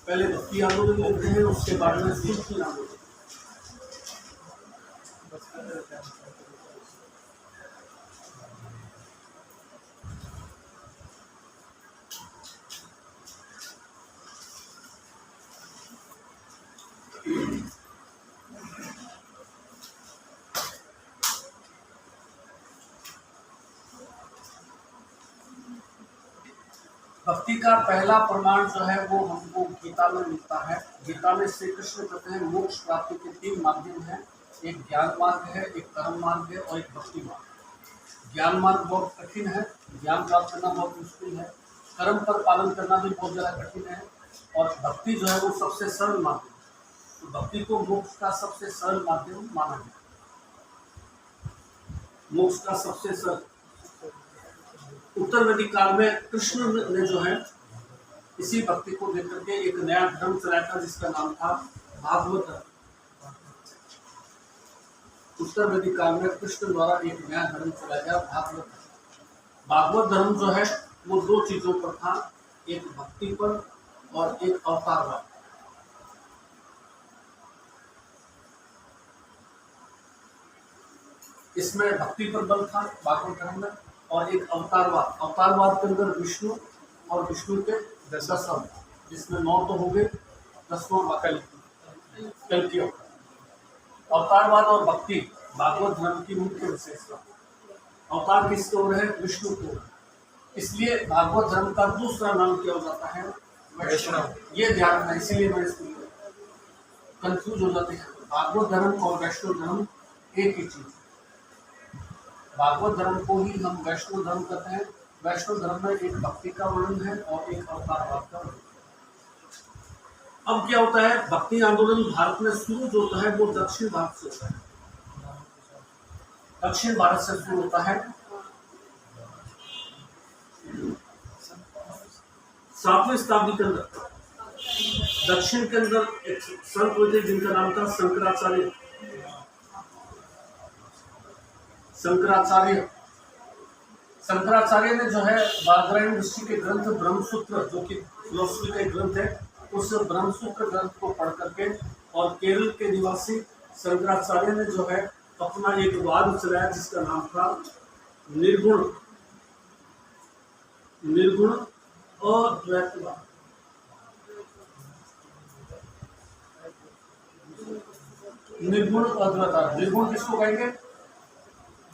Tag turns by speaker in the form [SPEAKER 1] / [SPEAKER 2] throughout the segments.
[SPEAKER 1] पहले भक्ति आंदोलन लेते हैं, उसके बाद में सूफी आंदोलन। भक्ति का पहला प्रमाण जो है वो हमको गीता में मिलता है। गीता में श्री कृष्ण कहते हैं मोक्ष प्राप्ति के 3 माध्यम हैं। एक ज्ञान मार्ग है, एक कर्म मार्ग है और एक भक्ति मार्ग। ज्ञान मार्ग बहुत कठिन है, ज्ञान प्राप्त करना बहुत मुश्किल है, कर्म पर पालन करना भी बहुत ज़्यादा कठिन है, और भक्ति जो है वो सबसे सरल माध्यम है। तो भक्ति को मोक्ष का सबसे सरल माध्यम माना गया। मोक्ष का सबसे सरल। उत्तर वैदिक काल में कृष्ण ने जो है इसी भक्ति को लेकर के एक नया धर्म चलाया था, जिसका नाम था भागवत धर्म। उत्तर वैदिक काल में कृष्ण द्वारा एक नया धर्म चलाया गया, भागवत धर्म। भागवत धर्म जो है वो 2 चीजों पर था, एक भक्ति पर और एक अवतारवाद। इसमें भक्ति पर बल था भागवत धर्म में, और एक अवतारवाद। अवतारवाद के अंदर विष्णु और विष्णु के 10 अवतार, जिसमें 9 तो हो गए, 10वां कल्कि अवतारवाद और भक्ति भागवत धर्म की मुख्य विशेषता। अवतार किसकी ओर है? विष्णु की ओर। इसलिए भागवत धर्म का दूसरा नाम क्या हो जाता है? वैष्णव। ये ध्यान रखना, इसीलिए मैं इसको कंफ्यूज हो जाते हैं। भागवत धर्म और वैष्णव धर्म एक ही चीज। भागवत धर्म को ही हम वैष्णव धर्म कहते हैं। वैष्णव धर्म में एक भक्ति का वर्णन है और एक अवतारवाद का वर्णन। अब क्या होता है, भक्ति आंदोलन भारत में शुरू जो होता है वो दक्षिण भारत से होता है। दक्षिण भारत से शुरू होता है। 7वीं शताब्दी के अंदर दक्षिण के अंदर एक संत हुए थे जिनका नाम था शंकराचार्य। शंकराचार्य ने जो है बादरायण ऋषि के ग्रंथ ब्रह्मसूत्र, जो कि फिलोसफी का ग्रंथ है, उस ब्रह्मसूत्र ग्रंथ को पढ़ करके, और केरल के निवासी शंकराचार्य ने जो है अपना एक वाद चलाया जिसका नाम था निर्गुण अद्वैतवाद। निर्गुण अद्वैतवाद। निर्गुण किसको कहेंगे?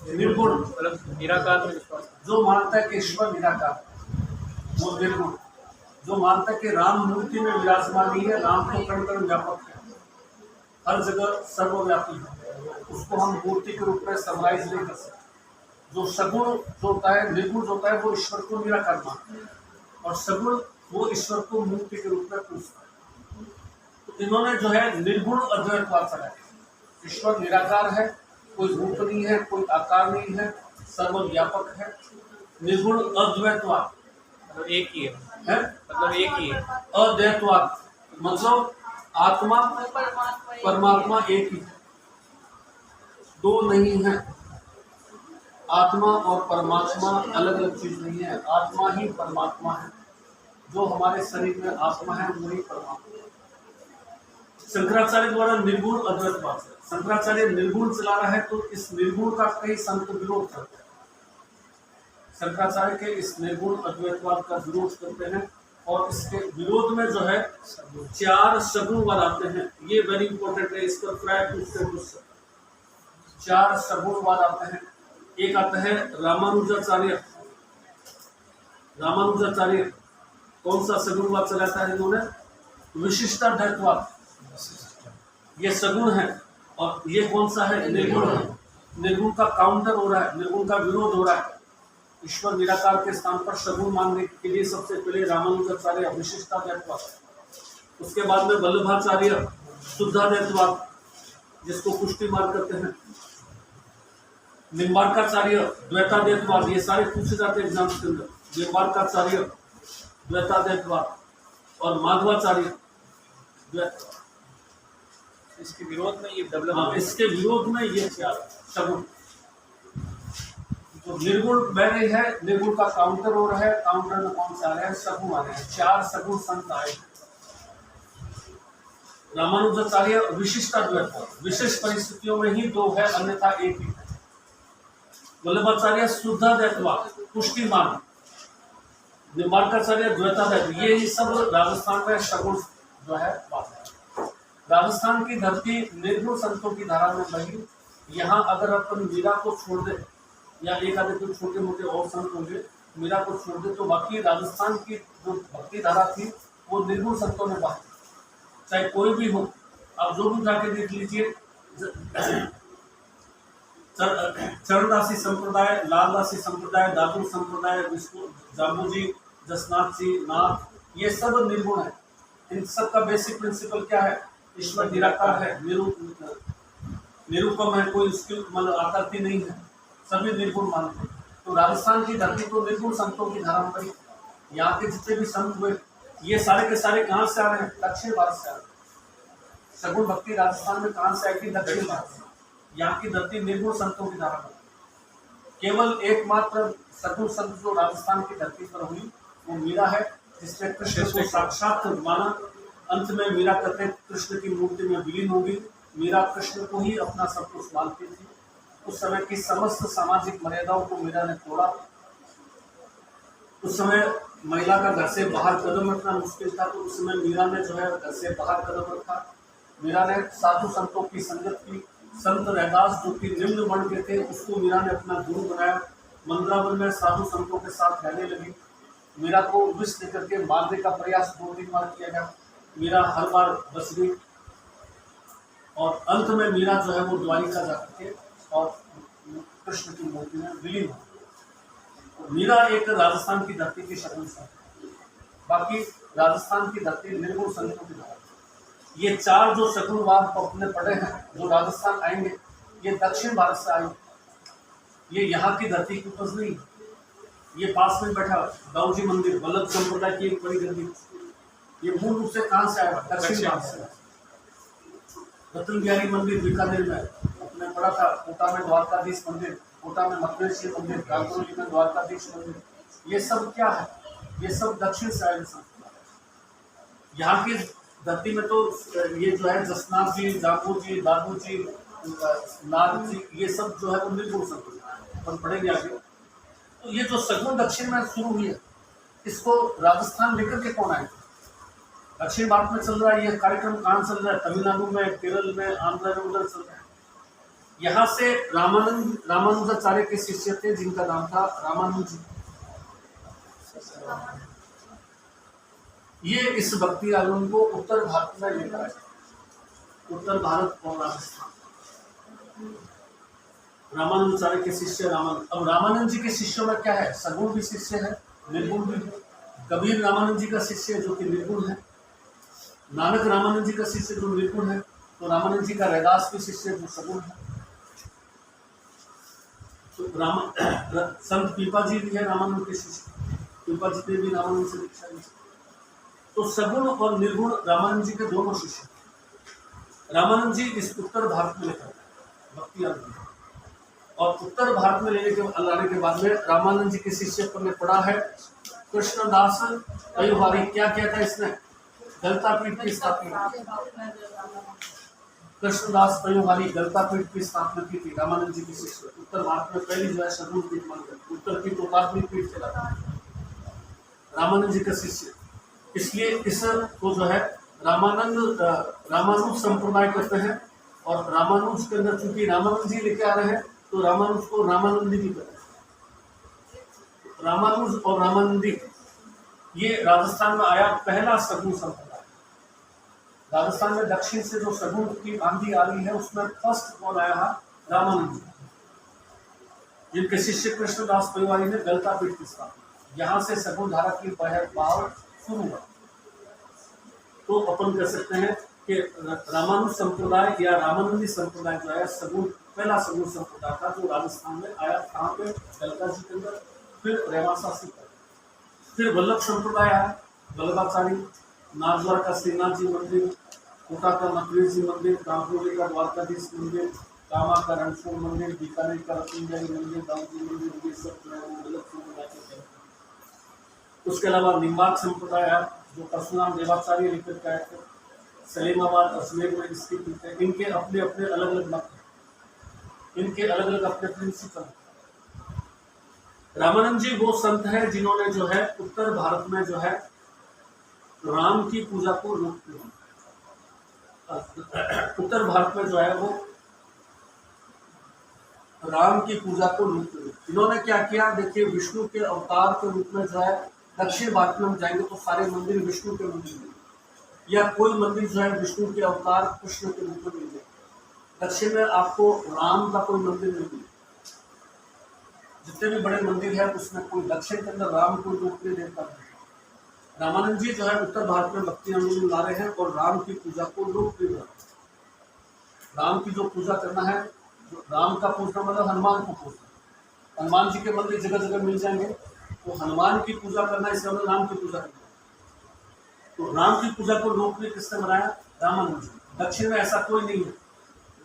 [SPEAKER 1] निर्गुण मतलब निराकार में विश्वास। जो मानता है कि ईश्वर निराकार, वो निर्गुण। जो मानता है कि राम मूर्ति में विराजमान नहीं है, राम तो कण कण व्यापक है, हर जगह सर्वव्यापी है, उसको हम मूर्ति के रूप में समराइज नहीं कर सकते। जो सगुण जो होता है, निर्गुण जो होता है, वो ईश्वर को निराकार मानता है, और सगुण वो ईश्वर को मूर्ति के रूप में पूछता है। तो इन्होंने जो है निर्गुण अद्वैतवाद चलाया। ईश्वर निराकार है, कोई रूप नहीं है, कोई आकार नहीं है, सर्वव्यापक है। निर्गुण अद्वैतवाद मतलब एक ही है, मतलब एक ही है। अद्वैतवाद मतलब आत्मा परमात्मा एक ही है, 2 नहीं है। आत्मा और परमात्मा अलग अलग चीज नहीं है, आत्मा ही परमात्मा है। जो हमारे शरीर में आत्मा है वही परमात्मा है। शंकराचार्य द्वारा निर्गुण अद्वैतवाद, शंकराचार्य निर्गुण चला रहा है, तो इस निर्गुण का कई संत विरोध करते हैं। शंकराचार्य के इस निर्गुण अद्वैतवाद का विरोध करते हैं, और इसके विरोध में जो है 4 सगुणवाद आते हैं। ये वेरी इंपॉर्टेंट है, इस पर प्राय पूछते 4 सगुणवाद आते हैं। एक आता है रामानुजाचार्य। रामानुजाचार्य कौन सा सगुणवाद चलाता है इन्होंने? विशिष्टाद्वैतवाद। ये सगुण है, और ये कौन सा है? निर्गुण है। निर्गुण का काउंटर हो रहा है, निर्गुण का विरोध हो रहा है। ईश्वर निराकार के स्थान पर सगुण मानने के लिए सबसे पहले रामानुजाचार्य विशिष्टाद्वैतवाद, उसके बाद में वल्लभाचार्य शुद्धाद्वैतवाद, जिसको पुष्टि मार्ग कहते हैं, निम्बार्काचार्य द्वैताद्वैतवाद। ये सारे पूछे जाते हैं एग्जाम्स के अंदर। निम्बार्काचार्य द्वैताद्वैतवाद और माधवाचार्य द्वैतवाद। इसके विरोध में ये डेवलप, इसके विरोध में ये 4 सगुण। तो निर्गुण बह रही है, निर्गुण का काउंटर हो रहा है, काउंटर में कौन सा आ रहा है? सगुण आ रहे हैं। 4 सगुण संत आए। रामानुजाचार्य विशिष्टाद्वैत, विशेष परिस्थितियों में ही दो है, अन्यथा एक ही है। वल्लभाचार्य शुद्धाद्वैतवाद, पुष्टिमान, निम्बार्काचार्य द्वैताद्वैत, ये सब राजस्थान में सगुण जो है बात है। राजस्थान की धरती निर्गुण संतों की धारा में बही। यहाँ अगर अपन मीरा को छोड़ दे या एक आधे कुछ छोटे मोटे और संत होंगे, मीरा को छोड़ दे तो बाकी राजस्थान की जो भक्ति धारा थी वो निर्गुण संतों ने बहा। चाहे कोई भी हो, आप जो भी जाके देख लीजिए, चरणदासी संप्रदाय, लालदासी संप्रदाय, दादू संप्रदाय, विष्णु जाम्बूजी, जसनाथ जी, नाथ, ये सब निर्गुण है। इन सब का बेसिक प्रिंसिपल क्या है? ईश्वर निराकार है, निरूपम है, कोई उसकी मतलब आकृति नहीं है, सभी निर्गुण मानते हैं। तो राजस्थान की धरती तो निर्गुण संतों की धारा में पड़ी। यहाँ के जितने भी संत हुए ये सारे के सारे कहाँ से आ रहे हैं? दक्षिण भारत से आ रहे हैं। सगुण भक्ति राजस्थान में कहाँ से आएगी? दक्षिण भारत से। यहाँ की धरती निर्गुण संतों की धारा में। केवल एकमात्र सगुण संत जो राजस्थान की धरती पर हुई वो मीरा है, जिसने कृष्ण को साक्षात माना। अंत में मीरा कहते कृष्ण की मूर्ति में विलीन होगी। मीरा कृष्ण को ही अपना सब कुछ मानती थी। उस समय की समस्त सामाजिक मर्यादाओं को मीरा ने तोड़ा। उस समय महिला का घर से बाहर कदम रखना मुश्किल था, तो उस समय मीरा ने जो है घर से बाहर कदम रखा। मीरा ने साधु संतों की संगत की। संत रैदास जो कि निम्न वर्ण के थे उसको मीरा ने अपना गुरु बनाया। मंद्रावन में साधु संतों के साथ रहने लगी। मीरा को विष लेकर के मारने का प्रयास 2-3 बार किया गया। मीरा हर बार बच गई और अंत में मीरा जो है वो द्वारिका जाकर के और कृष्ण की मूर्ति में विलीन हो। मीरा एक राजस्थान की धरती की शक्ल है। बाकी राजस्थान की धरती निर्गुण संतों की धरती। ये चार जो शकुनवाद अपने पढ़े हैं जो राजस्थान आएंगे, ये दक्षिण भारत से आएंगे। ये यहाँ की धरती की उपज नहीं। ये पास में बैठा दाऊ जी मंदिर वल्लभ संप्रदाय की एक बड़ी गद्दी, ये मूल रूप से कहाँ से आया? दक्षिण भारत से। रतन बिहारी मंदिर बीकानेर में अपने पढ़ा था। कोटा में द्वारकाधीश मंदिर, कोटा में मथुरेश्वर मंदिर, काकोरी में द्वारकाधीश मंदिर, ये सब क्या है? ये सब दक्षिण से आए संत। यहाँ की धरती में तो ये जो है जसनाथ जी, जापू जी, दादू जी, नाथ जी, ये सब जो है वो निर्गुण संत अपन पढ़ेंगे आगे। तो ये जो सगुण दक्षिण में शुरू हुई है, इसको राजस्थान लेकर के कौन आए? दक्षिण भारत में चल रहा है ये कार्यक्रम। कहाँ चल रहा है? तमिलनाडु में, केरल में, आंध्र में, उधर चल रहा है। यहाँ से रामानुजाचार्य के शिष्य थे जिनका नाम था रामानुज जी। ये इस भक्ति आंदोलन को उत्तर भारत में लेकर आए। उत्तर भारत और राजस्थान। रामानुजाचार्य के शिष्य रामानंद। अब रामानंद जी के शिष्यों में क्या है? सगुण भी शिष्य है, निर्गुण भी है। कबीर रामानंद जी का शिष्य जो कि निर्गुण है। नानक रामानंद जी का शिष्य जो निर्गुण है। तो रामानंद जी का रैदास भी शिष्य जो सगुण है। तो संत पीपा जी भी है रामानंद के शिष्य। पीपा जी ने भी रामानंद से दीक्षा ली। तो सगुण और निर्गुण रामानंद जी के दोनों शिष्य। रामानंद जी इस उत्तर भारत में लेकर भक्ति आंदोलन, और उत्तर भारत में लाने के बाद में रामानंद जी के शिष्य पर ने पढ़ा है कृष्णदास पयोहारी। क्या किया था इसने? गलता पीठ की स्थापना। कृष्णदास पयोहारी गलता पीठ की स्थापना की थी रामानंद जी की शिष्य। उत्तर भारत में पहली जो है सगुण पीठ मान गई। उत्तर की तो काफी पीठ चला था रामानंद जी का शिष्य। इसलिए इस को जो है रामानुज संप्रदाय करते हैं। और रामानुज के अंदर चूंकि रामानंद जी लेके आ रहे हैं तो रामानुज को रामानंदी भी कहते हैं। रामानुज और रामानंदी ये राजस्थान में आया पहला सगुण संप्रदाय। राजस्थान में दक्षिण से जो सगुण की आंधी आ रही है उसमें फर्स्ट कौन आया है? रामानंद जी, जिनके शिष्य कृष्णदास पयोहारी ने गलता पीठ की स्थापना। यहाँ से सगुण धारा की बहाव शुरू हुआ। तो अपन कह सकते हैं कि रामानुज संप्रदाय या रामानंदी संप्रदाय जो है सगुण पहला सगुण संप्रदाय था जो राजस्थान में आया। कहाँ पे? गलता जी के अंदर। फिर रेवासासी पर, फिर वल्लभ संप्रदाय आया। वल्लभाचार्य, नाथद्वारा का श्रीनाथ जी मंदिर, कोटा का मथुरेश जी मंदिर, कांकोरी का द्वारकाधीश मंदिर, कामा का रणछोड़ मंदिर, बीकानेर का रतन बिहारी मंदिर, दाऊ जी मंदिर, ये सब जो है वल्लभ संप्रदाय के थे। उसके अलावा निम्बार्क संप्रदाय है जो परशुराम देवाचार्य लेकर के आए थे। सलीमाबाद अजमेर में इसकी पीठ है। इनके अपने अपने अलग अलग मत हैं, इनके अलग अलग अपने प्रिंसिपल। रामानंद जी वो संत है जिन्होंने जो है उत्तर भारत में जो है राम की पूजा को रोक दिया। उत्तर भारत में जो है वो राम की पूजा को रोक दिया। इन्होंने क्या किया, देखिए विष्णु के अवतार के रूप में जो है दक्षिण भारत में हम जाएंगे तो सारे मंदिर विष्णु के मंदिर हैं, या कोई मंदिर जो है विष्णु के अवतार कृष्ण के रूप में मिल जाए। दक्षिण में आपको राम का कोई मंदिर नहीं मिले। जितने भी बड़े मंदिर है उसमें कोई दक्षिण के अंदर राम को लोकप्रिय देवता है। रामानंद जी जो है उत्तर भारत में भक्ति आंदोलन ला रहे हैं और राम की पूजा को लोकप्रिय बना रहे हैं। राम की जो पूजा करना है, जो राम का पूजना मतलब हनुमान को पूजना। हनुमान जी के मंदिर जगह जगह मिल जाएंगे, तो हनुमान की पूजा करना इसका मतलब राम की पूजा करना। तो राम की पूजा को लोकप्रिय किसने बनाया? रामानंद जी। दक्षिण में ऐसा कोई नहीं है।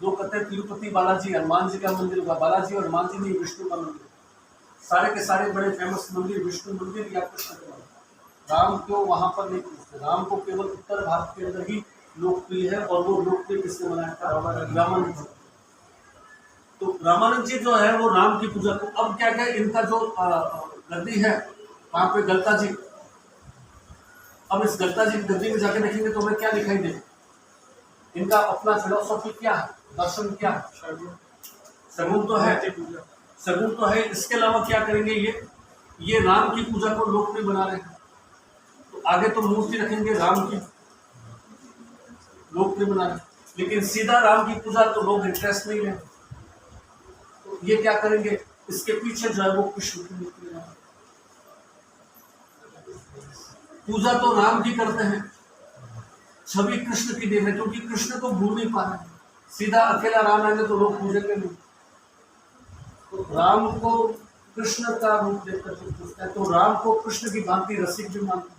[SPEAKER 1] जो कहते हैं तिरुपति बालाजी हनुमान जी का मंदिर होगा, बालाजी और हनुमान जी नहीं, विष्णु का मंदिर। सारे के सारे बड़े फेमस मंदिर विष्णु मंदिर या कृष्ण के मंदिर। राम को वहां पर नहीं पूछते। राम को केवल उत्तर भारत के अंदर ही लोकप्रिय है, और वो लोकप्रिय किसने बनाया था? रामानंद जी। तो रामानंद जी जो है वो राम की पूजा को, अब क्या क्या इनका जो गद्दी है वहां पे गलता जी। अब इस गलता जी की गद्दी में जाके देखेंगे तो हमें क्या दिखाई दे? इनका अपना फिलोसॉफी क्या है, दर्शन क्या है? सगुन तो है, सगुन तो है। इसके अलावा क्या करेंगे? ये राम की पूजा को लोकप्रिय बना रहे हैं, तो आगे तो मूर्ति रखेंगे राम की, लोकप्रिय बना रहे। लेकिन सीधा राम की पूजा तो लोग इंटरेस्ट नहीं लेते, तो ये क्या करेंगे? इसके पीछे जो है वो कृष्ण की मूर्ति बना। पूजा तो राम की करते हैं, छवि कृष्ण की दे रहे, क्योंकि कृष्ण को भूल नहीं पा रहे। सीधा अकेला राम आएंगे तो लोग पूजेंगे नहीं। तो राम को कृष्ण का रूप देकर पूछते हैं, तो राम को कृष्ण की भांति रसिक भी मानते हैं।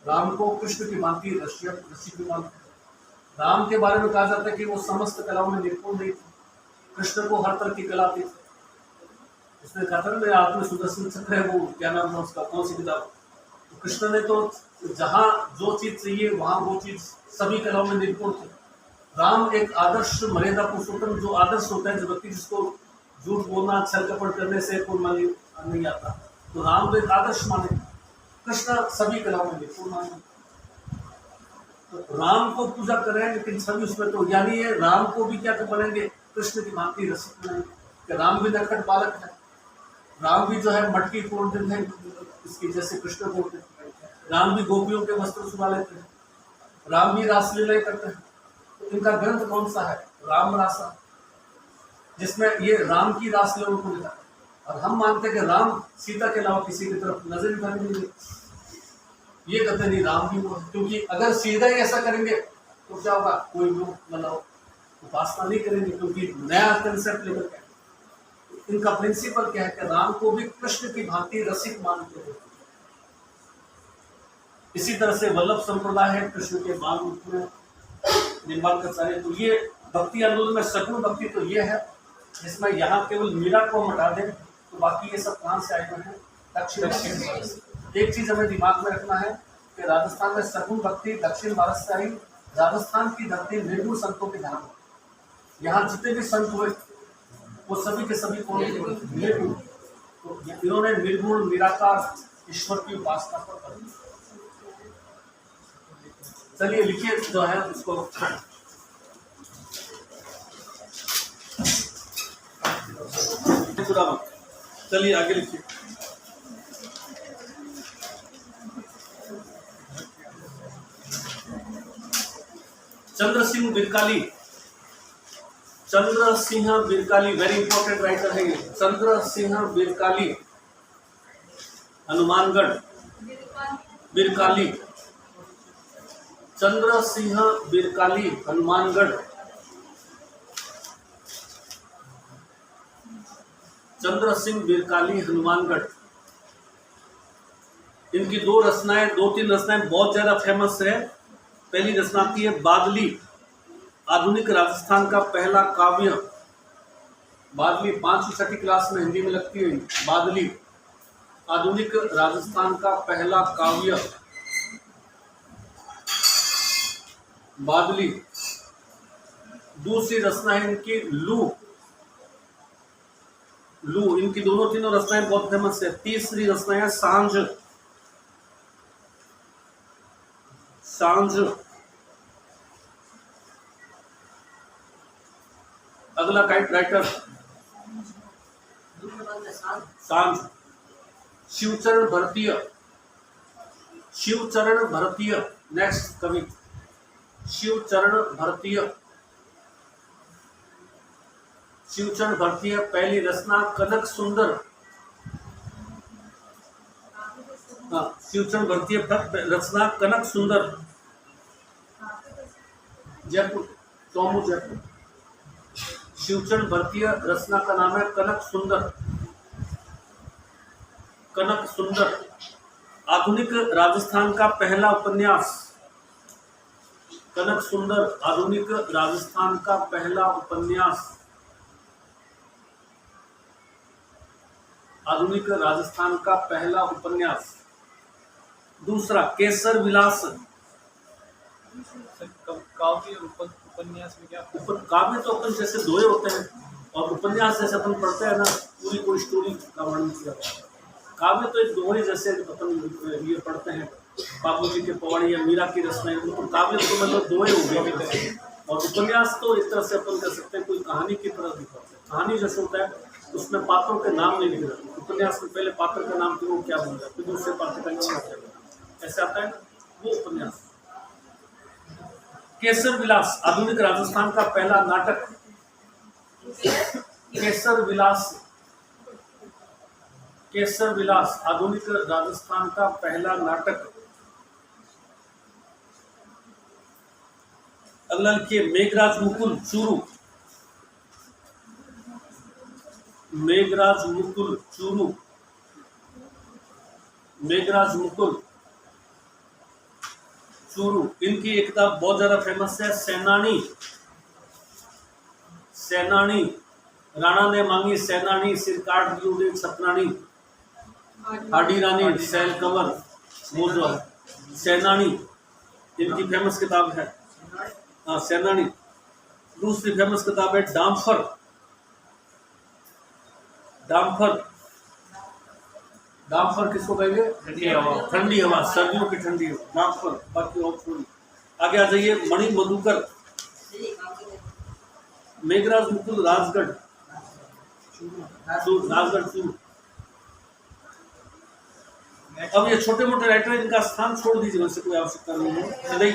[SPEAKER 1] राम को कृष्ण की भांति रसिक भी मानते हैं। राम के बारे में कहा जाता है कि वो समस्त कलाओं में निपुण नहीं थे। कृष्ण को हर तरह की कला थी। उसने कहा था मेरे हाथ में सुदर्शन चक्र है, वो क्या नाम है उसका, कौन सी किताब? तो कृष्ण ने तो जहां जो चीज चाहिए वहां वो चीज, सभी कलाओं में निपुण थे। राम एक आदर्श मर्यादा पुरुषोत्तम, जो आदर्श होता है, जो व्यक्ति जिसको झूठ बोलना छल कपट करने से कोई मन नहीं आता, तो राम तो एक आदर्श माने। कृष्ण सभी कलाओं में निपुण माने। तो राम को पूजा करें, लेकिन सभी उसमें तो, यानी ये राम को भी क्या बनेंगे? कृष्ण की भांति रसिक बनाएंगे। राम भी नटखट बालक है, राम भी जो है मटकी तोड़ देते हैं इसकी, जैसे कृष्ण तोड़ते हैं। राम भी गोपियों के वस्त्र चुरा लेते हैं, राम भी रासलीला करते हैं। तो इनका ग्रंथ कौन सा है? राम रासा, जिसमें ये राम की रासलीला को लिखा। और हम मानते हैं कि राम सीता के अलावा किसी की तरफ नजर उठाने नहीं देते। ये कहते नहीं राम भी वो है, क्योंकि अगर सीधा ही ऐसा करेंगे तो क्या होगा? कोई लोग मतलब उपासना नहीं करेंगे, क्योंकि नया कंसेप्ट लेकर के। इनका प्रिंसिपल क्या है कि राम को भी कृष्ण की भांति रसिक मानते हैं। इसी तरह से वल्लभ संप्रदाय है, कृष्ण के बाल रूप में निर्माण कर सारे। तो ये भक्ति आंदोलन में सगुण भक्ति तो ये है, जिसमें यहाँ केवल मीरा को हटा दें तो बाकी ये सब कहाँ से आए हुए हैं? दक्षिण भारत से। एक चीज हमें दिमाग में रखना है कि राजस्थान में सगुण भक्ति दक्षिण भारत से आई। राजस्थान की धरती निर्गुण संतों के धाम। यहाँ जितने भी संत हुए वो सभी के सभी कौन निर्गुण। तो इन्होंने निर्गुण निराकार ईश्वर की उपासना पर कर। चलिए लिखिए जो है उसको। चलिए आगे लिखिए। Chandra Singh बिरकाली, Chandra Singh बिरकाली very important writer है ये। चंद्र सिंह बिरकाली, हनुमानगढ़। बिरकाली, चंद्र सिंह बिरकाली, हनुमानगढ़। चंद्र सिंह बिरकाली, हनुमानगढ़। इनकी दो रचनाएं, दो तीन रचनाएं बहुत ज्यादा फेमस है। पहली रचना आती है बादली, आधुनिक राजस्थान का पहला काव्य। बादली 5वीं-6वीं क्लास में हिंदी में लगती है। बादली, आधुनिक राजस्थान का पहला काव्य। बादली। दूसरी रचना है इनकी लू। लू, इनकी दोनों तीनों रचनाएं बहुत फेमस है। तीसरी रचना है सांझ। सांझ। अगला राइटर सांझ। शिवचरण भरतीय। शिवचरण भरतीय नेक्स्ट कवि, शिवचरण भरतीय। शिवचरण भरतीय पहली रचना कनक सुंदर। शिवचरण भरतीय रचना कनक सुंदर, जयपुर, टोमू जयपुर। शिवचरण भरतीय रचना का नाम है कनक सुंदर। कनक सुंदर। आधुनिक राजस्थान का पहला उपन्यास। कनक सुंदर आधुनिक राजस्थान का पहला उपन्यास। आधुनिक राजस्थान का पहला उपन्यास। दूसरा केसर विलास।
[SPEAKER 2] काव्य उपन्यास में क्या?
[SPEAKER 1] काव्य तो अपन जैसे दोहे होते हैं, और उपन्यास जैसे अपन पढ़ते हैं ना, पूरी कोई स्टोरी का वर्णन किया। काव्य तो एक दोहे जैसे अपन ये पढ़ते हैं, बाबूजी के पवाड़ी या मीरा की रचनाएं, तो काव्य तो मतलब दोहे हो गए। और उपन्यास तो इस तरह से अपन कह सकते हैं कोई कहानी की तरह दिखाते हैं। कहानी जैसे होता है उसमें पात्रों के नाम नहीं लिखे जाते। उपन्यास में पहले पात्र का नाम वो क्या बोल रहा है, फिर दूसरे पात्र का नाम क्या, ऐसे आता है वो उपन्यास। केसर विलास आधुनिक राजस्थान का पहला नाटक। केसर विलास। केसर विलास आधुनिक राजस्थान का पहला नाटक। अगला लिखिए मेघराज मुकुल चूरू। मेघराज मुकुल चूरू। मेघराज मुकुल चूरू। इनकी एक किताब बहुत ज्यादा फेमस है, सेनानी। सेनानी। राणा ने मांगी सेनानी, सिर काट दी उड़े सतनानी। हाडी रानी सैल कंवर, वो जो है सेनानी, इनकी फेमस किताब है। हाँ सेनानी। दूसरी फेमस किताब है डाम्फर। डाम्फर। डाम्फर किसको कहेंगे?
[SPEAKER 2] ठंडी हवा।
[SPEAKER 1] ठंडी हवा, सर्दियों की ठंडी हवा, डाम्फर। बाकी और थोड़ी आगे आ जाइए। मणि मधुकर। मेघराज मुकुल राजगढ़। राजगढ़ चूरू। अब ये छोटे मोटे राइटर इनका स्थान छोड़ दीजिए, वैसे कोई आवश्यकता नहीं है।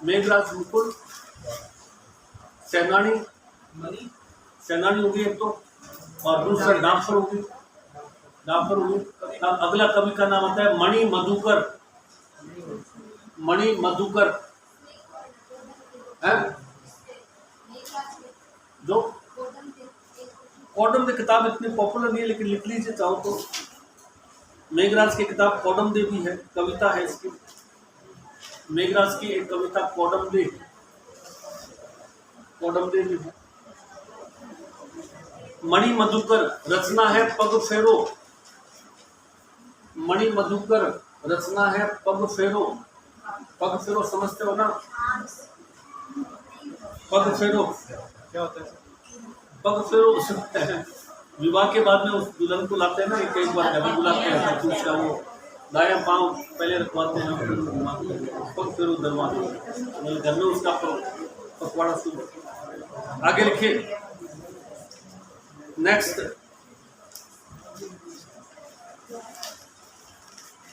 [SPEAKER 1] मेघराज मुकुल, सेनानी। सेनानी होगी एक तो, और दूसरा डाम्फर होगी। डाम्फर होगी। अगला कवि का नाम आता है मणि मधुकर। मणि मधुकर है जो कौडम दे किताब इतनी पॉपुलर नहीं है, लेकिन लिख लीजिए चाहो तो। मेघराज की किताब कौडम दे भी है, कविता है इसकी। मेघराज की एक कविता कौडम दे। कौडम दे भी है। मणि मधुकर रचना है पग फेरो। मणि मधुकर रचना है पग फेरो। पग फेरो समझते हो ना? पग फेरो
[SPEAKER 2] क्या होता है?
[SPEAKER 1] पग फेरो विवाह के बाद में उस दुल्हन को लाते हैं ना, कई बार घर में बुलाते हैं, तो उसका वो दाया पांव पहले रखवाते हैं, पग फेरो दरवाजे घर में उसका पकवाड़ा शुरू। आगे लिखिए नेक्स्ट।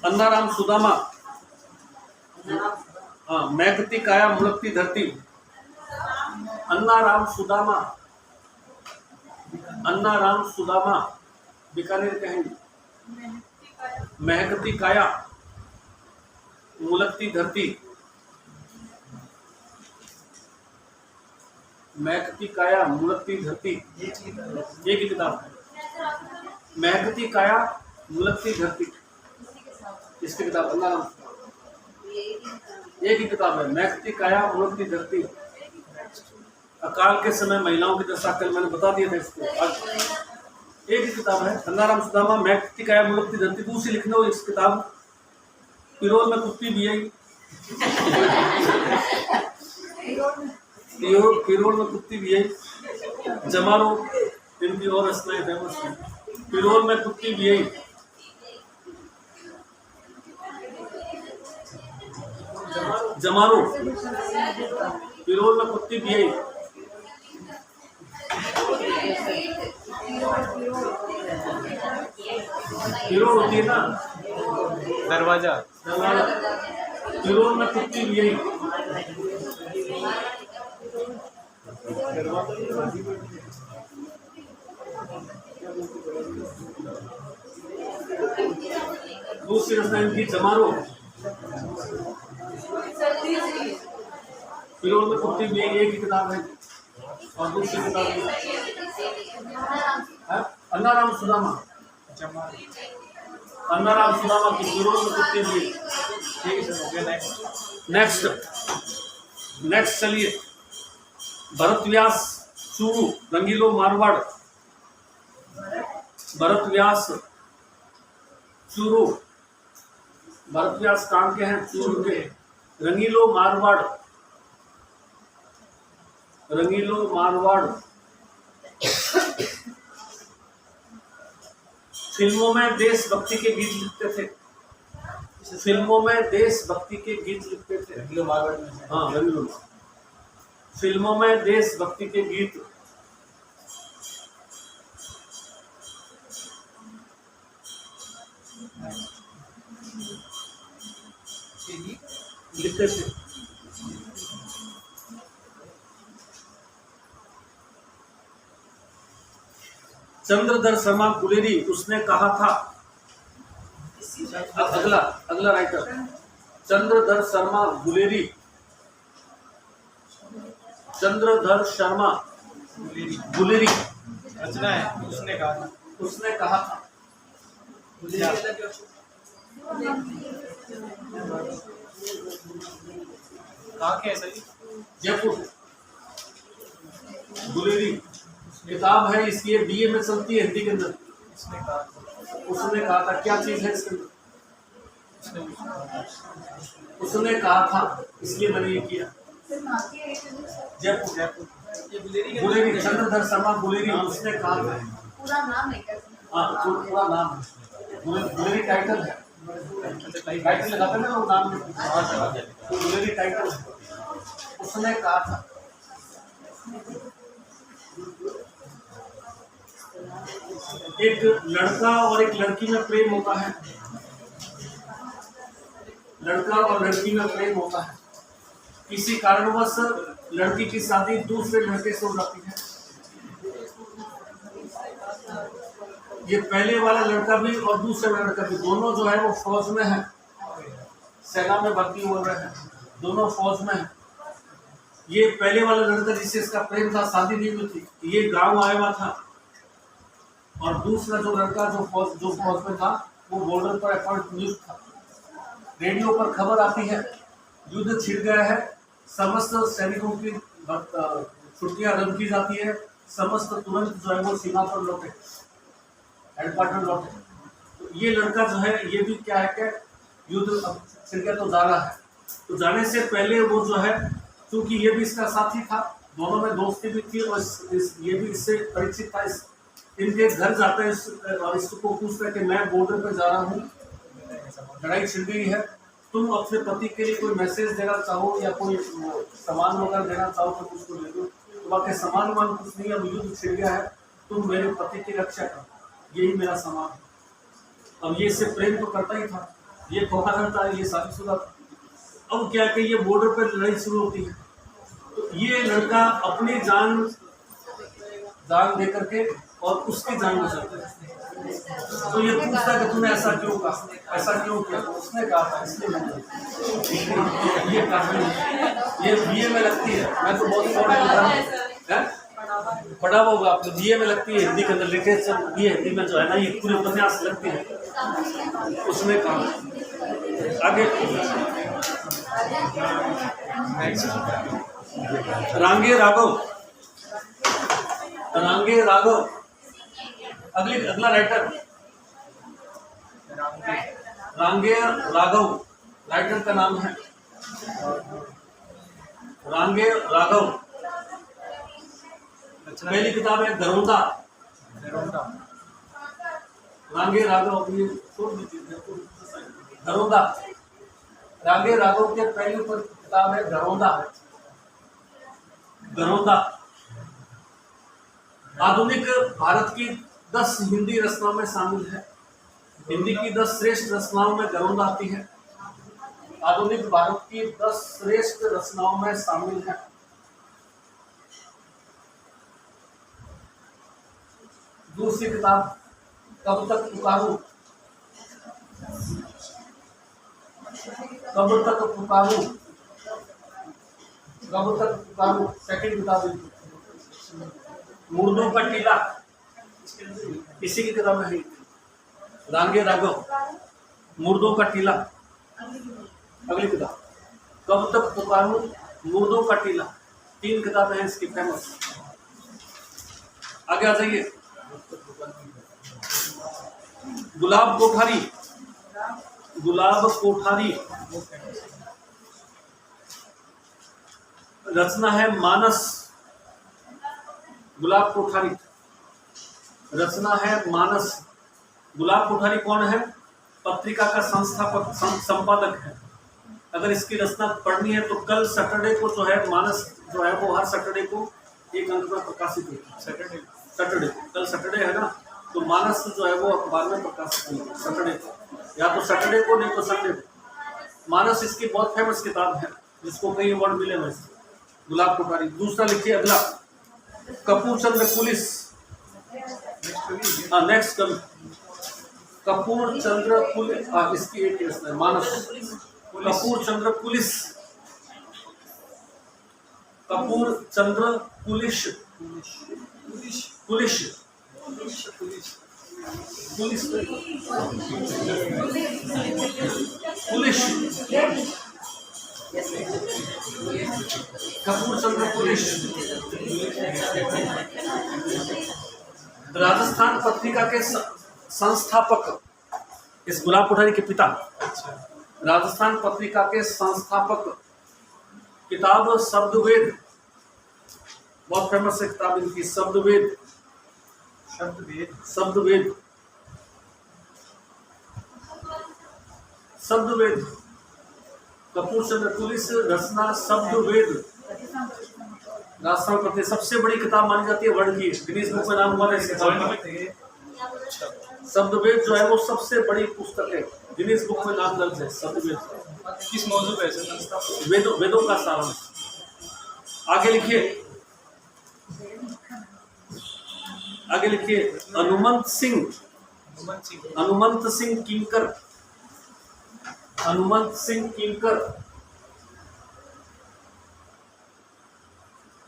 [SPEAKER 1] अन्नाराम सुदामा। हाँ, महकती काया मुड़कती धरती। अन्नाराम सुदामा। अन्नाराम सुदामा बीकानेर कहेंगे। महकती काया मुलकती धरती। महकती काया मुलकती धरती एक ही किताब है। महकती काया मुलकती धरती इसकी किताब अन्नाराम, एक ही किताब है। महकती काया मुलकती धरती। अकाल के समय महिलाओं की दशा कल मैंने बता दिया था इसको। एक ही किताब है अन्नाराम सुदामा, महकती काया मुलकती धरती। दूसरी लिखने हो इस किताब पिरोल में कुत्ती भी आई। पिरोल में कुत्ती भी है, जमारो इनकी और रचनाएं फेमस है। पिरोल में कुत्ती भी है, जमारो पिरोल में कुत्ती भी है। पिरोल होती है ना,
[SPEAKER 2] दरवाजा।
[SPEAKER 1] दरवाजा, पिरोल में कुत्ती भी है। दूसरी रचना इनकी जमारो, पिरोल में कुत्ती भी एक ही किताब है। और दूसरी किताब अन्नाराम सुदामा, अन्नाराम सुदामा की पिरोल में कुत्ती भी।
[SPEAKER 2] ठीक है सर, हो गया।
[SPEAKER 1] नेक्स्ट चलिए, भरत व्यास चूरू रंगीलो मारवाड़, भरत व्यास चूरू, भरत व्यास काम के हैं चूरू के, रंगीलो मारवाड़, रंगीलो मारवाड़। फिल्मों में देशभक्ति के गीत लिखते थे, फिल्मों में देशभक्ति के गीत लिखते थे।
[SPEAKER 2] रंगीलो मारवाड़ में से।
[SPEAKER 1] हाँ, रंगीलो फिल्मों में देशभक्ति के गीत लिखते थे। चंद्रधर शर्मा गुलेरी, उसने कहा था, अगला राइटर चंद्रधर शर्मा गुलेरी, चंद्रधर शर्मा गुलेरी
[SPEAKER 2] रचना है, उसने कहा था।
[SPEAKER 1] उसने कहा था।
[SPEAKER 2] कहाँ के है सर?
[SPEAKER 1] जयपुर। गुलेरी किताब है इसकी, बीए में चलती है हिंदी के अंदर। उसने कहा था, क्या चीज है इसके अंदर? उसने कहा था, इसलिए मैंने ये किया। जयपुर गुलेरी, चंद्रधर शर्मा गुलेरी, उसने कहा था।
[SPEAKER 3] पूरा नाम है क्या?
[SPEAKER 1] हाँ, पूरा नाम है, गुलेरी टाइटल है। टाइटल लगाते हैं ना लोग नाम में, तो गुलेरी टाइटल है। उसने कहा था। एक लड़का और एक लड़की में प्रेम होता है, लड़का और लड़की में प्रेम होता है। किसी कारणवश लड़की की शादी दूसरे लड़के से हो जाती है। ये पहले वाला लड़का भी और दूसरा लड़का भी, दोनों जो है वो फौज में है, सेना में भर्ती हो रहे हैं, दोनों फौज में है। ये पहले वाला लड़का जिससे इसका प्रेम था, शादी नहीं हुई थी, ये गांव आया हुआ था। और दूसरा जो लड़का जो फौज में था, वो बॉर्डर पर अपॉइंट नियुक्त था। रेडियो पर खबर आती है, युद्ध छिड़ गया है, समस्त सैनिकों की छुट्टियां रद्द की जाती है, समस्त तुरंत जो है वो सीमा पर लौटे, हेडक्वार्टर लौटे। तो ये लड़का जो है, ये भी क्या है कि युद्ध अब छिड़ गया तो जा रहा है। तो जाने से पहले वो जो है, क्योंकि ये भी इसका साथी था, दोनों में दोस्ती भी थी, और ये भी इससे परिचित था। इनके घर जाता है और इसको पूछता है कि मैं बॉर्डर पे जा रहा हूँ, लड़ाई छिड़ गई है, तुम अपने पति के लिए कोई मैसेज देना चाहो या कोई सामान वगैरह देना चाहो तो उसको दे दो। तो बाकी सामान कुछ नहीं, अब युद्ध छिड़ गया है, तुम मेरे पति की रक्षा करो, यही मेरा सामान है। अब ये इससे प्रेम तो करता ही था, ये कौन था, ये शादीशुदा था। अब क्या कि ये बॉर्डर पर लड़ाई शुरू होती है, तो ये लड़का अपनी जान दे करके और उसकी जान बचाता है। तो ये पूछता कि तूने ऐसा क्यों कहा, ऐसा क्यों किया? तो उसने कहा था, इसलिए मैंने ये कहानी ये बीए में लगती है। मैं तो बहुत पढ़ा होगा आपको, बीए में लगती है, हिंदी के अंदर लिटरेचर बीए हिंदी में जो है ना, ये पूरे उपन्यास लगती है। उसने कहा आगे, रांगे राघव अगला राइटर रांगे राघव, राइटर का नाम है रांगे राघव,
[SPEAKER 2] रचना
[SPEAKER 1] पहली किताब है घरौंदा।
[SPEAKER 2] घरौंदा।
[SPEAKER 1] रांगे राघव, अभी छोड़ दीजिए। घरौंदा, रांगे राघव के पहली किताब है घरौंदा। घरौंदा आधुनिक भारत की 10 हिंदी रचनाओं में शामिल है। हिंदी की 10 श्रेष्ठ रचनाओं में घरौंदा आती है। आधुनिक भारत की 10 श्रेष्ठ रचनाओं में शामिल है। दूसरी किताब कब तक पुकारूं, कब तक पुकारूं, कब तक पुकारूं, सेकंड किताब है। मुर्दों का टीला, इसी की किताब है। रांगे राघव, मुर्दों का टीला। अगली किताब कब तक पुकारूं, मुर्दों का टीला। 3 किताबें हैं इसकी फेमस। आगे आ जाइए। गुलाब कोठारी, गुलाब कोठारी रचना है मानस। गुलाब कोठारी रचना है मानस। गुलाब कोठारी कौन है? पत्रिका का संस्थापक संपादक है। अगर इसकी रचना पढ़नी है तो कल सैटरडे को जो है मानस जो है वो हर सैटरडे को एक अंक में प्रकाशित होगी। सैटरडे कल सैटरडे है ना, तो मानस जो है वो अखबार में प्रकाशित होगी सैटरडे को, या तो सैटरडे को नहीं तो संडे को। मानस इसकी बहुत फेमस किताब है जिसको कई अवार्ड मिले हैं। गुलाब कोठारी। दूसरा लिखिए अगला, कपूर चंद्र पुलिस। नेक्स्ट कपूर चंद्र पुलिस, इसकी एक है मानस। कपूर चंद्र पुलिस, कपूर चंद्र पुलिस, पुलिस पुलिस पुलिस कपूर चंद्र पुलिस। राजस्थान पत्रिका के संस्थापक, इस गुलाब कोठारी के पिता राजस्थान पत्रिका के संस्थापक। किताब शब्दवेद, बहुत फेमस है किताब इनकी, शब्दवेद। शब्दवेद शब्दवेद कपूर चंद्र पुलिस रचना शब्दवेद। राजस्थान पत्रिका सबसे बड़ी किताब मानी जाती है वर्ल्ड की। गिनीज बुक में नाम हुआ है इस किताब का। शब्दवेद जो है वो सबसे बड़ी पुस्तक है, गिनीज बुक में नाम दर्ज है। शब्दवेद
[SPEAKER 2] किस मौजू पे है?
[SPEAKER 1] वेदों का सारांश। आगे लिखिए, आगे लिखिए। हनुमंत सिंह, हनुमंत सिंह किंकर, हनुमंत सिंह किंकर,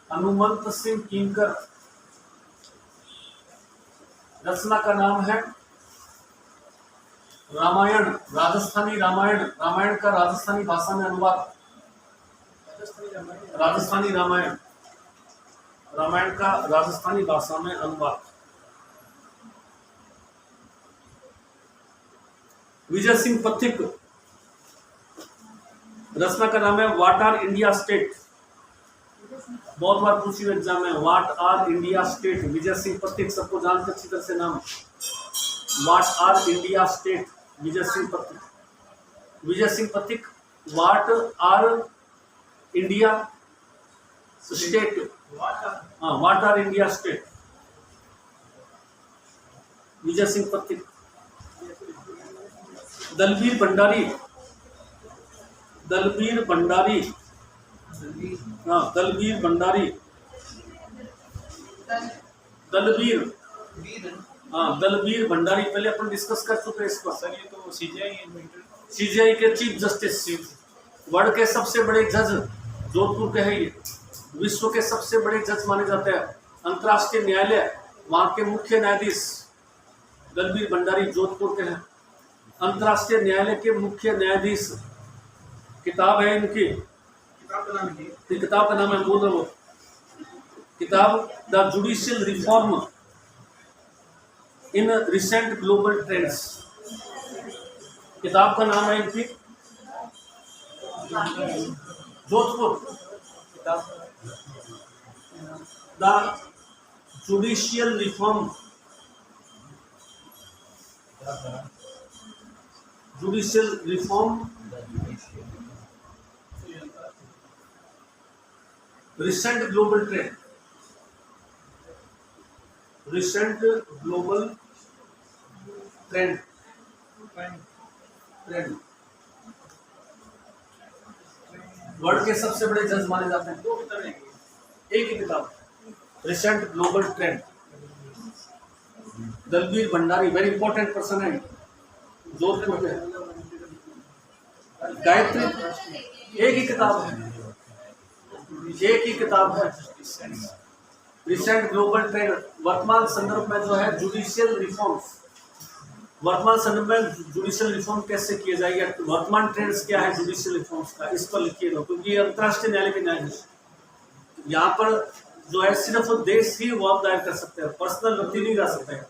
[SPEAKER 1] हनुमंत सिंह किंकर। रचना का नाम है रामायण, राजस्थानी रामायण। रामायण का राजस्थानी भाषा में अनुवाद, राजस्थानी रामायण, रामायण का राजस्थानी भाषा में अनुवाद। विजय सिंह पथिक, रचना का नाम है व्हाट आर इंडिया स्टेट। बहुत बार पूछी हुई एग्जाम में, what R India state. Vijay Singh Pathik, सबको जानते अच्छी तरह से नाम। What R India state, Vijay Singh Pathik. Vijay Singh Pathik, what R India state. हाँ, what R India state, Vijay Singh Pathik. Dalbir Bhandari, Dalbir Bhandari, हाँ दलबीर भंडारी, दलबीर, हाँ दलबीर भंडारी। पहले अपन डिस्कस कर चुके हैं इस पर।
[SPEAKER 2] सर ये तो
[SPEAKER 1] सीजीआई के चीफ जस्टिस, वर्ल्ड के सबसे बड़े जज जोधपुर के हैं। ये विश्व के सबसे बड़े जज माने जाते हैं। अंतर्राष्ट्रीय न्यायालय, वहां के मुख्य न्यायाधीश दलबीर भंडारी जोधपुर के हैं। अंतर्राष्ट्रीय न्यायालय के मुख्य न्यायाधीश। किताब है इनकी, किताब का नाम है, बोल रहा हूँ, किताब the judicial reform in recent global trends. किताब का नाम है इनकी Jodhpur, the judicial reform, judicial reform, recent global trend, recent global trend, trend world के सबसे बड़े जज माने जाते हैं। दो किताबें, एक ही किताब, recent global trend, Dalveer Bhandari, very important person है, जोधपुर के। गायत्री, एक ही किताब है, एक ही किताब है, रिसेंट ग्लोबल ट्रेंड। वर्तमान संदर्भ में जो है जुडिशियल रिफॉर्म्स, वर्तमान संदर्भ में जुडिशियल रिफॉर्म कैसे किए जाएंगे, वर्तमान ट्रेंड्स क्या है जुडिशियल रिफॉर्म्स का, इस पर लिखिएगा, क्योंकि ये अंतर्राष्ट्रीय न्यायालय के न्यायाधीश, यहाँ पर जो है सिर्फ देश ही वाद दायर कर सकते हैं, पर्सनल व्यक्ति नहीं जा सकते हैं,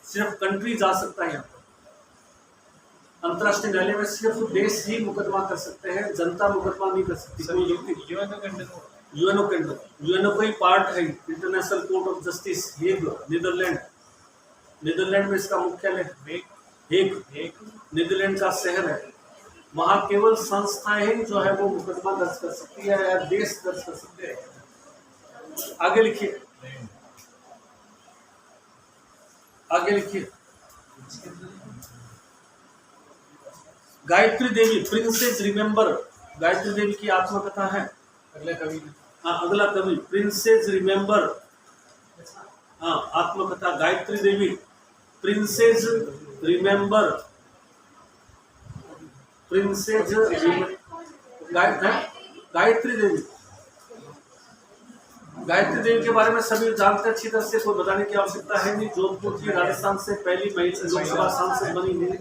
[SPEAKER 1] सिर्फ कंट्री जा सकता है। यहाँ पर अंतर्राष्ट्रीय न्यायालय में सिर्फ देश ही मुकदमा कर सकते हैं, जनता मुकदमा नहीं कर सकती। यूएनओ के अंदर, यूएनओ का ही पार्ट है International Court of Justice, Hague, Netherlands, Netherlands में इसका मुख्यालय हेग, नीदरलैंड का शहर है। वहां केवल संस्थाएं जो है वो मुकदमा दर्ज कर सकती है या देश दर्ज कर सकते हैं। आगे लिखिए, आगे लिखिए। गायत्री देवी, प्रिंसेस रिमेंबर, गायत्री देवी की आत्मकथा है।
[SPEAKER 2] अगला कवि,
[SPEAKER 1] हाँ अगला कवि, प्रिंसेस रिमेंबर, हाँ आत्मकथा Gayatri Devi, princess remember, princess Gayatri Devi. Gayatri Devi के बारे में सभी जानते अच्छी तरह से, कोई बताने की आवश्यकता है नहीं। जोधपुर की राजस्थान से पहली महिला लोकसभा सांसद बनी है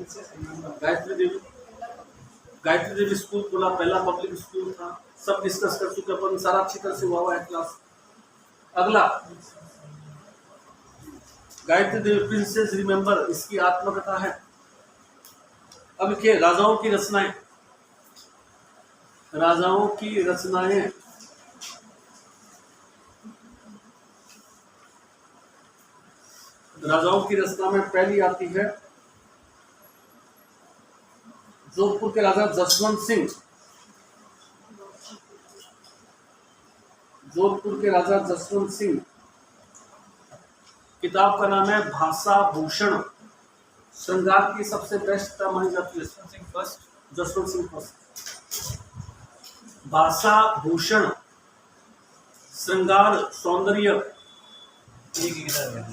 [SPEAKER 1] गायत्री देवी। गायत्री देवी स्कूल खुला, पहला पब्लिक स्कूल था, सब डिस्कस कर चुके अपन, सारा अच्छी तरह से हुआ है क्लास। अगला, गायत्री देवी प्रिंसेस रिमेंबर, इसकी आत्मकथा है। अब लिखिए राजाओं की रचनाएं, राजाओं की रचनाएं, राजाओं की रचना में पहली आती है जोधपुर के राजा जसवंत सिंह, जोधपुर के राजा जसवंत सिंह। किताब का नाम है भाषा भूषण, श्रृंगार की सबसे बेस्ट किताब मानी जाती है जसवंत सिंह फर्स्ट। भाषा भूषण, श्रृंगार, सौंदर्य,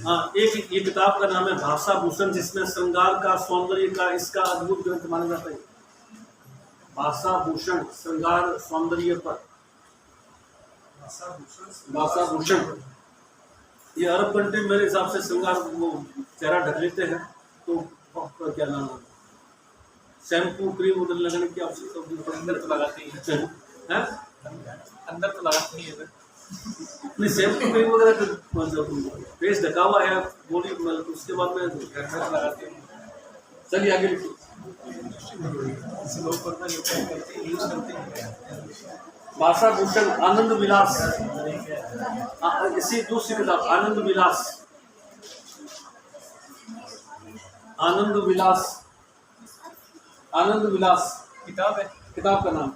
[SPEAKER 1] हाँ एक ये किताब का नाम है भाषा भूषण, जिसमें श्रृंगार का, सौंदर्य का, इसका अद्भुत ग्रंथ माना जाता है। भाषा भूषण, श्रृंगार सौंदर्य पर, भाषा भूषण। ये अरब कंट्री मेरे हिसाब से श्रृंगार वो चेहरा ढक लेते हैं, तो क्या नाम है, शैम्पू क्रीम उधर लगाने की आवश्यकता,
[SPEAKER 2] अंदर तो लगाते ही है, अंदर तो लगाते ही है।
[SPEAKER 1] नहीं शैम्पू क्रीम वगैरह तो फेस ढका हुआ है, बॉडी, उसके बाद में
[SPEAKER 2] लगाते हैं।
[SPEAKER 1] चलिए आगे लिखिए। भाषा भूषण, आनंद विलास, इसी दूसरी किताब आनंद विलास, आनंद विलास, आनंद विलास
[SPEAKER 2] किताब है,
[SPEAKER 1] किताब का नाम।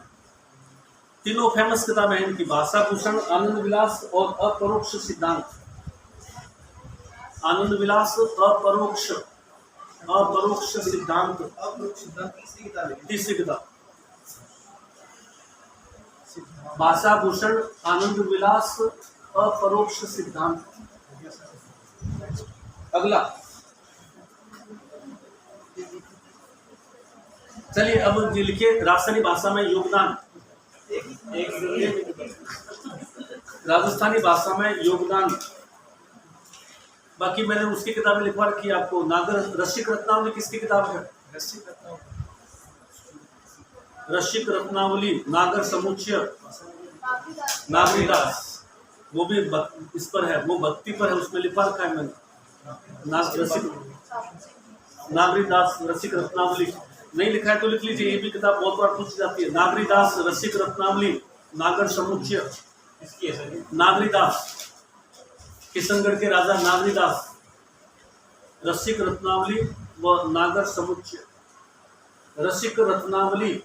[SPEAKER 1] तीनों फेमस किताबें हैं इनकी, भाषा भूषण, आनंद विलास और अपरोक्ष सिद्धांत। आनंद विलास, अपरोक्ष, अपरोक्ष सिद्धांत, तीसरी किताब। भाषा भूषण, आनंद विलास, अपरोक्ष सिद्धांत। अगला, चलिए अब लिखिए राजस्थानी भाषा में योगदान, राजस्थानी भाषा में योगदान। बाकी मैंने उसकी किताबें लिखवा रखी है आपको। नागर रसिक रत्नावली किसकी किताब है? रसिक रत्नावली, नागर समुच्चय, नागरीदास, वो भी इस पर है, वो भक्ति पर है, उसमें लिखवा रखा है मैंने। नागरीदास रसिक रत्नावली, नहीं लिखा है तो लिख लीजिए, ये भी किताब बहुत बार पूछी जाती है। नागरीदास रसिक रत्नावली, नागर समुच्चय,
[SPEAKER 2] इसकी है सर।
[SPEAKER 1] नागरीदास, किशनगढ़ के राजा नागरीदास, रसिक रत्नावली व नागर समुच्चय, रसिक रत्नावली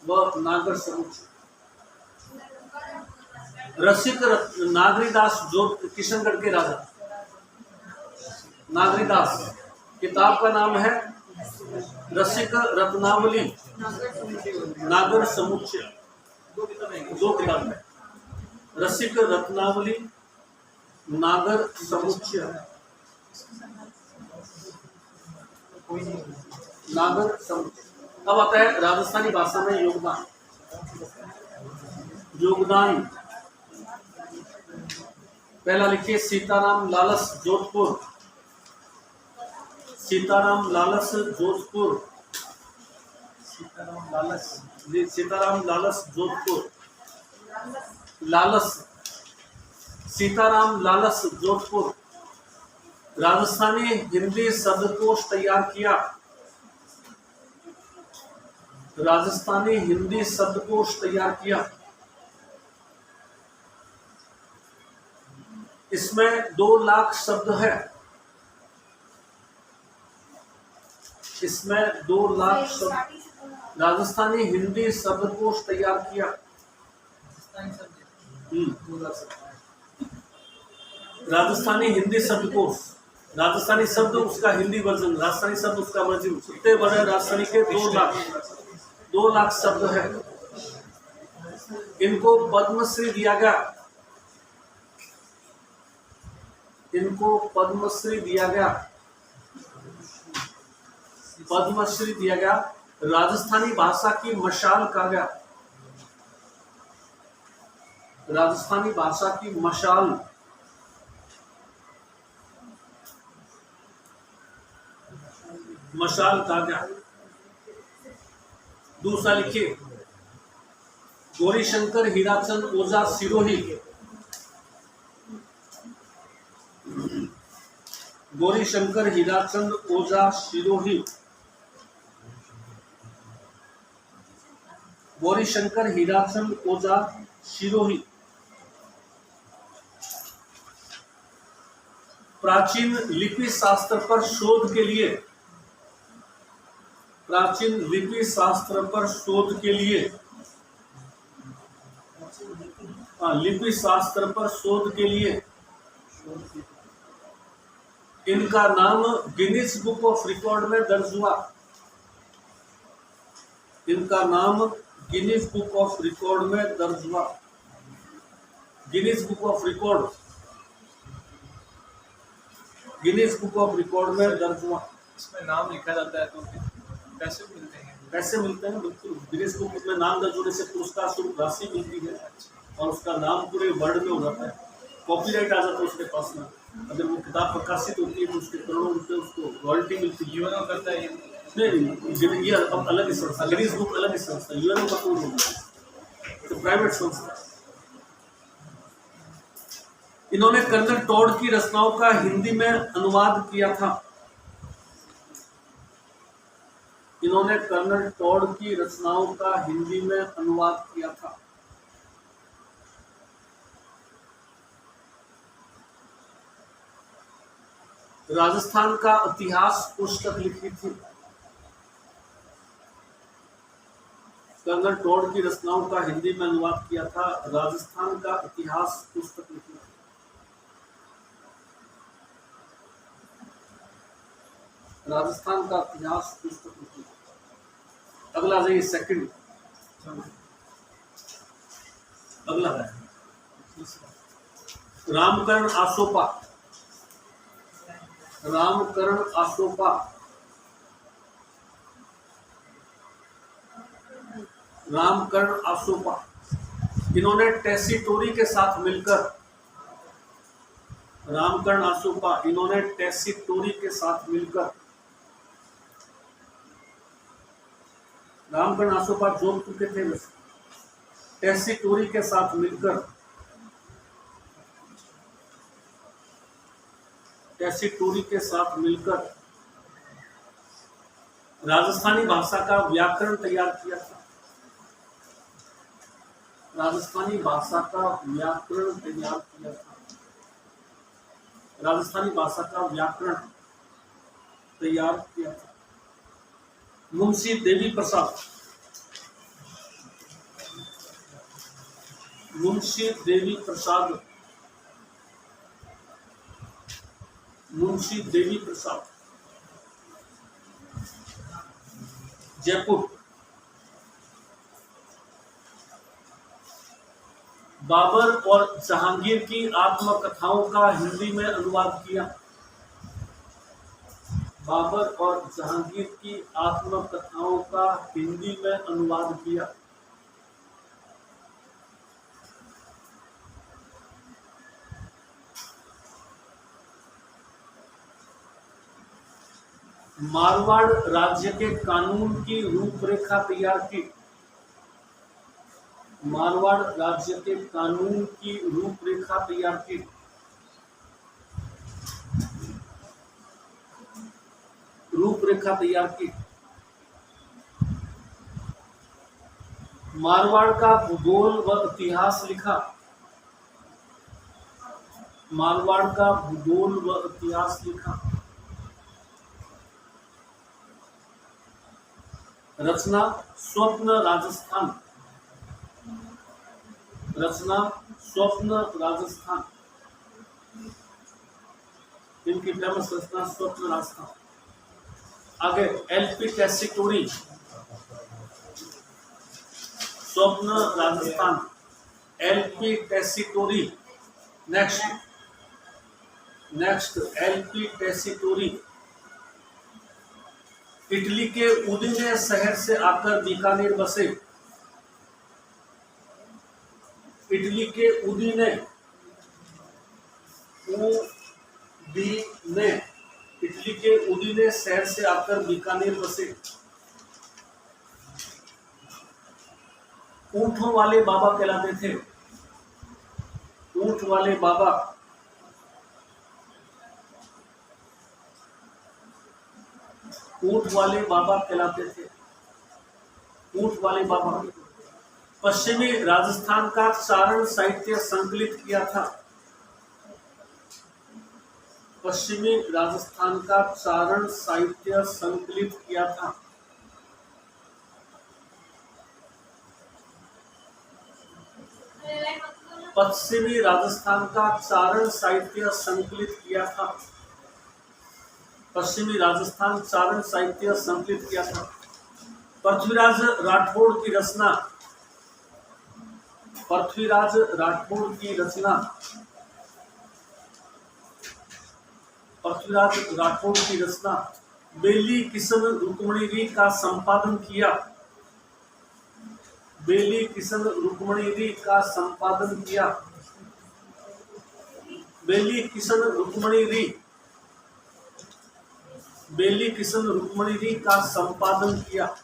[SPEAKER 1] व नागर समुच्चय। नागरीदास जो किशनगढ़ के राजा नागरीदास, किताब का नाम है रसिक रत्नावली नागर समुच्चय। दो किताब है, रसिक रत्नावली नागर समुच्चय, नागर समुच्चय। अब आता है राजस्थानी भाषा में योगदान। योगदान पहला लिखिए सीताराम लालस जोधपुर, सीताराम लालस जोधपुर, सीताराम लालस जोधपुर, लालस, सीताराम लालस जोधपुर। राजस्थानी हिंदी शब्दकोश तैयार किया, राजस्थानी हिंदी शब्दकोश तैयार किया। इसमें 2 लाख शब्द है, इसमें 2 लाख शब्द। राजस्थानी हिंदी शब्दकोश तैयार किया। राजस्थानी हिंदी शब्दकोश, राजस्थानी शब्द उसका हिंदी वर्जन, राजस्थानी शब्द उसका वर्जन। कितने बड़े राजस्थानी के 2 लाख शब्द है। इनको पद्मश्री दिया गया, इनको पद्मश्री दिया गया, पद्मश्री दिया गया। राजस्थानी भाषा की मशाल कहा गया, राजस्थानी भाषा की मशाल, मशाल कहा गया। दूसरा लिखिए गौरीशंकर हीराचंद ओझा सिरोही, गौरीशंकर हीराचंद ओझा सिरोही, गौरीशंकर हीराचंद ओझा सिरोही। प्राचीन लिपि शास्त्र पर शोध के लिए, प्राचीन लिपि शास्त्र पर शोध के लिए, लिपि शास्त्र पर शोध के लिए इनका नाम गिनीज बुक ऑफ रिकॉर्ड में दर्ज हुआ, इनका नाम गिनीज बुक ऑफ रिकॉर्ड में दर्ज हुआ। Guinness book of record, Guinness book of record में दर्ज हुआ।
[SPEAKER 2] इसमें नाम लिखा जाता है तो पैसे मिलते हैं?
[SPEAKER 1] पैसे मिलते हैं, बिल्कुल। गिनीज बुक में नाम दर्ज होने से पुरस्कार स्वरूप राशि मिलती है और उसका नाम पूरे वर्ल्ड में हो जाता है, कॉपीराइट आ जाता है उसके पास में। अगर वो किताब प्रकाशित होती है तो उसके करोड़ों रुपए उसको रॉयल्टी मिलती है।
[SPEAKER 2] यूएनओ करता है ये?
[SPEAKER 1] नहीं, ये अब अलग ही संस्था, गिनीज बुक अलग ही संस्था, यूएनओ का कोई नहीं, तो प्राइवेट संस्था। इन्होंने कर्नल टॉड की रचनाओं का हिंदी में अनुवाद किया था, इन्होंने कर्नल टॉड की रचनाओं का हिंदी में अनुवाद किया था। राजस्थान का इतिहास पुस्तक लिखी थी, कर्नल टॉड की रचनाओं का हिंदी में अनुवाद किया था। राजस्थान का इतिहास पुस्तक लिखी थी। राजस्थान का इतिहास पुस्तक लिखी। अगला जाइए सेकंड, अगला है रामकरण आसोपा, रामकरण आसोपा, रामकरण आसोपा। इन्होंने टेसीटोरी के साथ मिलकर, रामकरण आसोपा, इन्होंने टेसीटोरी के साथ मिलकर, रामकरण आसोपा जोधपुर के थे, टेसीटोरी के साथ मिलकर, टेसीटोरी के साथ मिलकर राजस्थानी भाषा का व्याकरण तैयार किया था, राजस्थानी भाषा का व्याकरण तैयार किया था? राजस्थानी भाषा का व्याकरण तैयार किया था? मुंशी देवी प्रसाद। मुंशी देवी प्रसाद। मुंशी देवी प्रसाद, जयपुर। बाबर और जहांगीर की आत्मकथाओं का हिंदी में अनुवाद किया? बाबर और जहांगीर की आत्मकथाओं का हिंदी में अनुवाद किया? मारवाड़ राज्य के कानून की रूपरेखा तैयार की? मारवाड़ राज्य के कानून की रूपरेखा तैयार की? रूपरेखा तैयार की? मारवाड़ का भूगोल व इतिहास लिखा? मारवाड़ का भूगोल व इतिहास लिखा? रचना स्वप्न राजस्थान। रचना स्वप्न राजस्थान। इनकी फेमस रचना स्वप्न राजस्थान। आगे एलपी टेसिटोरी, स्वप्न Rajasthan, LP Tessitori. Next LP Tessitori Italy के उदिने शहर से आकर बीकानेर बसे? इटली के उदिने, इटली के उदिने शहर से आकर बीकानेर बसे। ऊंटों वाले बाबा कहलाते थे? ऊंट वाले बाबा, ऊंट वाले बाबा कहलाते थे? ऊंट वाले बाबा। पश्चिमी राजस्थान का चारण साहित्य संकलित किया था? पश्चिमी राजस्थान का चारण साहित्य संकलित किया था? पश्चिमी राजस्थान का चारण साहित्य संकलित किया था? पश्चिमी राजस्थान चारण साहित्य संकलित किया था? पृथ्वीराज राठौड़ की रचना? पृथ्वीराज राठौड़ की रचना? पृथ्वीराज राठौड़ की रचना। बेली किशन रुक्मणी का संपादन किया? बेली किशन रुक्मणी का संपादन किया? बेली किशन रुक्मणी, बेली किशन रुक्मणी का संपादन किया?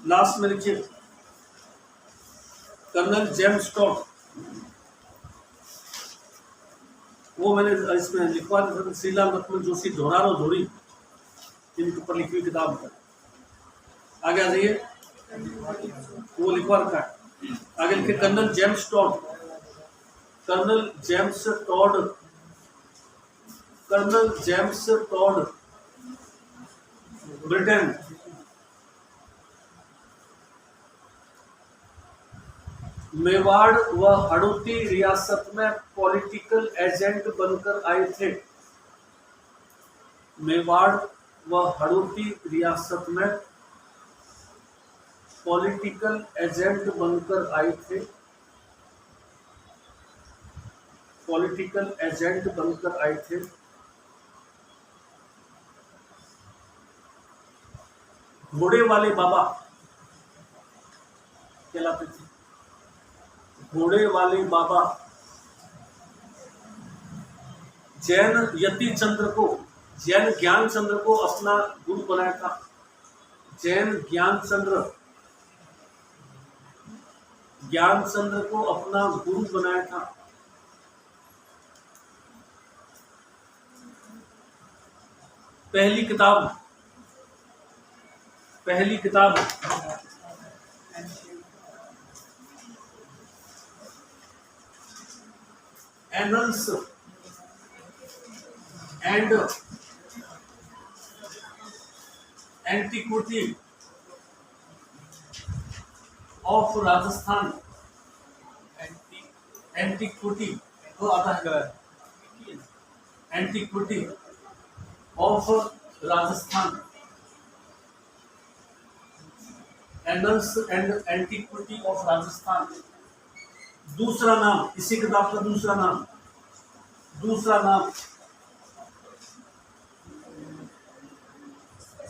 [SPEAKER 1] लास्ट में लिखिए कर्नल जेम्स टॉड। वो मैंने इसमें लिखवा दिया, श्रीलाल लक्ष्मण जोशी धोरारो धोरी, इनके ऊपर लिखी हुई किताब है। आगे आ जाइए, वो लिखवा रखा है। आगे लिखिए colonel James Tod. Colonel James Tod, colonel James Tod, Britain. Mewar व हड़ौती रियासत में पॉलिटिकल एजेंट बनकर आए थे? मेवाड़ व हड़ौती रियासत में पॉलिटिकल एजेंट बनकर आए थे? पॉलिटिकल एजेंट बनकर आए थे? घोड़े वाले बाबा कहलाते थे? घोड़े वाले बाबा। जैन यति चंद्र को, जैन ज्ञान चंद्र को अपना गुरु बनाया था? जैन ज्ञान चंद्र, ज्ञान चंद्र को अपना गुरु बनाया था? पहली किताब annuls and antiquity of Rajasthan. Antiquity तो आता है, antiquity of Rajasthan, annuls and antiquity of Rajasthan. दूसरा नाम, इसी किताब का दूसरा नाम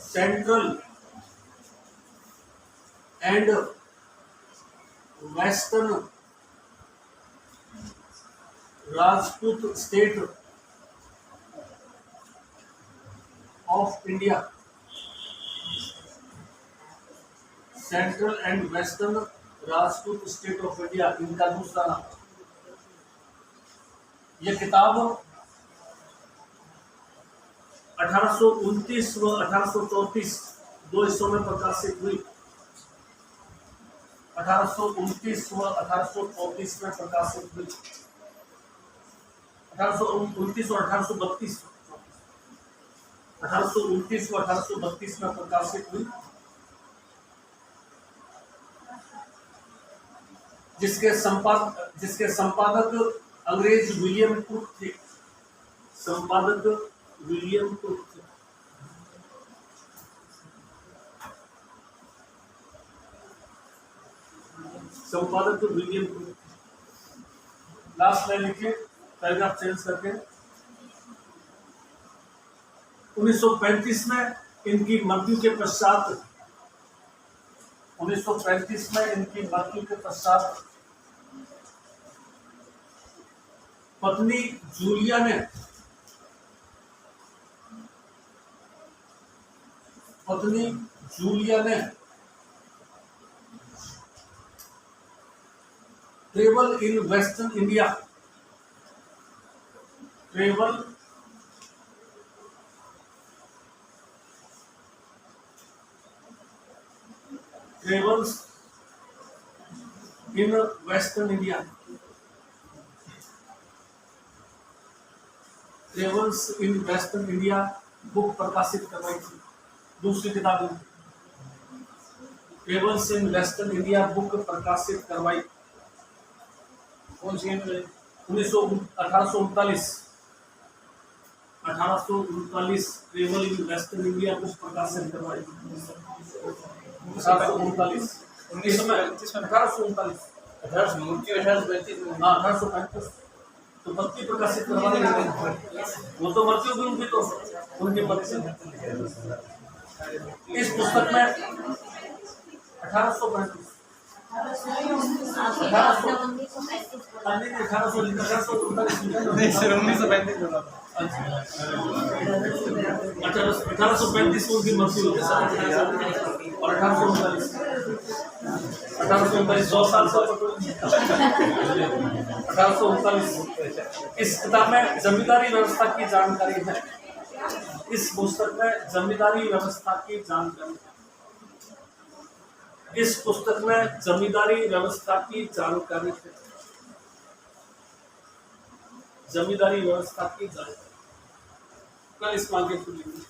[SPEAKER 1] central and western Rajput state of India. Central and western Rajput state of India, इनका दूसरा नाम। यह किताब 1829 व 1834 दो हिस्सों में प्रकाशित हुई। 1829 व 1834 में प्रकाशित हुई। 1829 और 1832, 1829 व 1832 में प्रकाशित हुई, जिसके संपादक अंग्रेज विलियम कुक थे। संपादक विलियम कुक थे। संपादक विलियम कुक। लास्ट लाइन लिखिए, पैराग्राफ चेंज करके। 1935 में इनकी मृत्यु के पश्चात 1935 में इनकी मृत्यु के पश्चात पत्नी जूलिया ने travel in western India, travels in western India, travels in western India book प्रकाशित करवाई थी। दूसरी किताब travels in western India book प्रकाशित करवाई। कौन सी? 1839 travel in western India book प्रकाशित करवाई। 1839 1835 तो पत्नी प्रकाशित करवाने लगे। वो तो मृत्यु भी उनकी, तो उनके पति से। इस पुस्तक में 1835 1835 को उनकी मृत्यु होती है और 1839 2 साल से 1839। इस किताब में जमींदारी व्यवस्था की जानकारी है। इस पुस्तक में जमींदारी व्यवस्था की जानकारी है। इस पुस्तक में जमींदारी व्यवस्था की जानकारी है। जमींदारी व्यवस्था की जानकारी कल इस मांगे को लिखी।